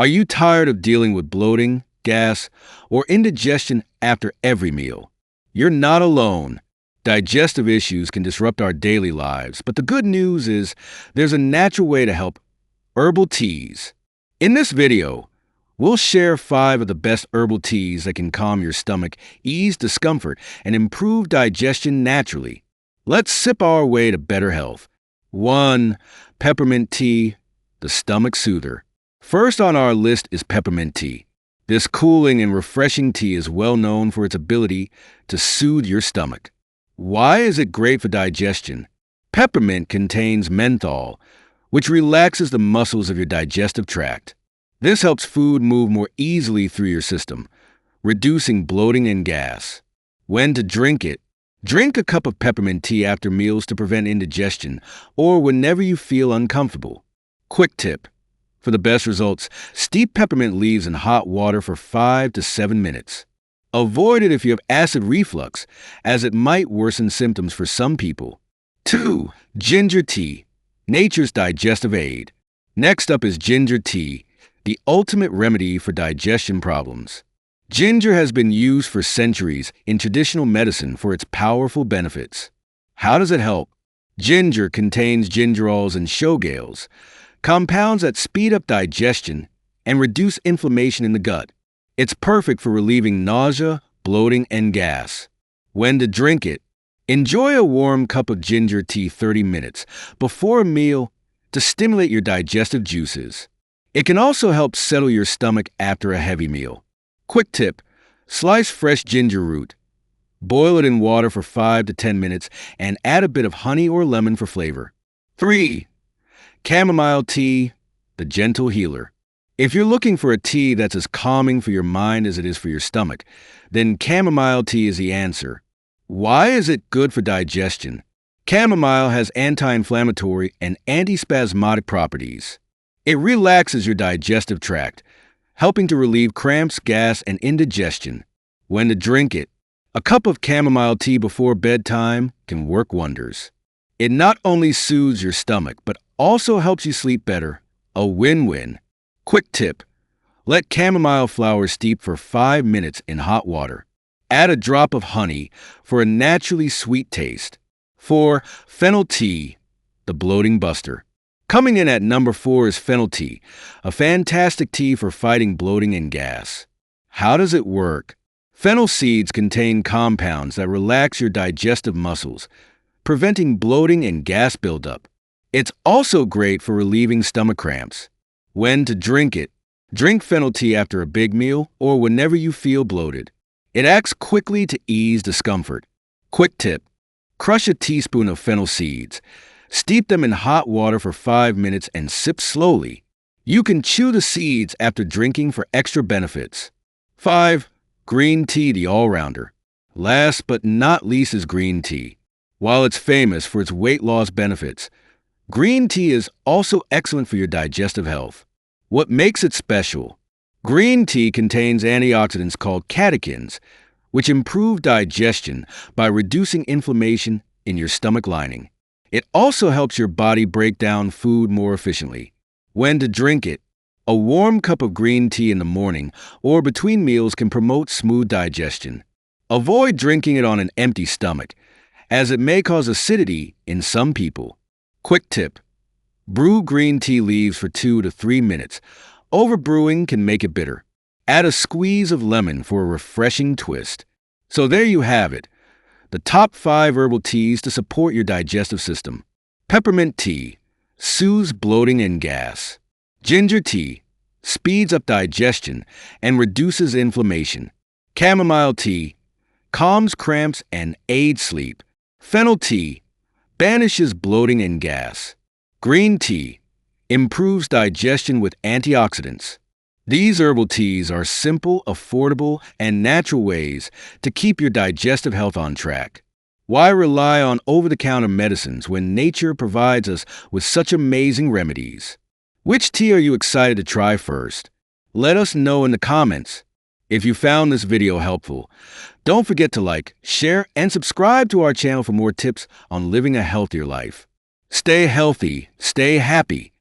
Are you tired of dealing with bloating, gas, or indigestion after every meal? You're not alone. Digestive issues can disrupt our daily lives, but the good news is there's a natural way to help: herbal teas. In this video, we'll share 5 of the best herbal teas that can calm your stomach, ease discomfort, and improve digestion naturally. Let's sip our way to better health. 1. Peppermint tea, the stomach soother. First on our list is peppermint tea. This cooling and refreshing tea is well known for its ability to soothe your stomach. Why is it great for digestion? Peppermint contains menthol, which relaxes the muscles of your digestive tract. This helps food move more easily through your system, reducing bloating and gas. When to drink it? Drink a cup of peppermint tea after meals to prevent indigestion or whenever you feel uncomfortable. Quick tip: for the best results, steep peppermint leaves in hot water for 5 to 7 minutes. Avoid it if you have acid reflux, as it might worsen symptoms for some people. 2. Ginger tea, nature's digestive aid. Next up is ginger tea, the ultimate remedy for digestion problems. Ginger has been used for centuries in traditional medicine for its powerful benefits. How does it help? Ginger contains gingerols and showgales, compounds that speed up digestion and reduce inflammation in the gut. It's perfect for relieving nausea, bloating, and gas. When to drink it? Enjoy a warm cup of ginger tea 30 minutes before a meal to stimulate your digestive juices. It can also help settle your stomach after a heavy meal. Quick tip: slice fresh ginger root. Boil it in water for 5 to 10 minutes and add a bit of honey or lemon for flavor. 3. Chamomile tea, the gentle healer. If you're looking for a tea that's as calming for your mind as it is for your stomach, then chamomile tea is the answer. Why is it good for digestion? Chamomile has anti-inflammatory and antispasmodic properties. It relaxes your digestive tract, helping to relieve cramps, gas, and indigestion. When to drink it? A cup of chamomile tea before bedtime can work wonders. It not only soothes your stomach, but also helps you sleep better. A win-win. Quick tip: let chamomile flowers steep for 5 minutes in hot water. Add a drop of honey for a naturally sweet taste. 4. Fennel tea, the bloating buster. Coming in at number 4 is fennel tea, a fantastic tea for fighting bloating and gas. How does it work? Fennel seeds contain compounds that relax your digestive muscles, preventing bloating and gas buildup. It's also great for relieving stomach cramps. When to drink it? Drink fennel tea after a big meal or whenever you feel bloated. It acts quickly to ease discomfort. Quick tip: crush a teaspoon of fennel seeds. Steep them in hot water for 5 minutes and sip slowly. You can chew the seeds after drinking for extra benefits. 5. Green tea, the all-rounder. Last but not least is green tea. While it's famous for its weight loss benefits, green tea is also excellent for your digestive health. What makes it special? Green tea contains antioxidants called catechins, which improve digestion by reducing inflammation in your stomach lining. It also helps your body break down food more efficiently. When to drink it? A warm cup of green tea in the morning or between meals can promote smooth digestion. Avoid drinking it on an empty stomach, as it may cause acidity in some people. Quick tip: brew green tea leaves for 2 to 3 minutes. Overbrewing can make it bitter. Add a squeeze of lemon for a refreshing twist. So there you have it, the top 5 herbal teas to support your digestive system. Peppermint tea soothes bloating and gas. Ginger tea speeds up digestion and reduces inflammation. Chamomile tea calms cramps and aids sleep. Fennel tea banishes bloating and gas. Green tea improves digestion with antioxidants. These herbal teas are simple, affordable, and natural ways to keep your digestive health on track. Why rely on over-the-counter medicines when nature provides us with such amazing remedies? Which tea are you excited to try first? Let us know in the comments. If you found this video helpful, don't forget to like, share, and subscribe to our channel for more tips on living a healthier life. Stay healthy, stay happy,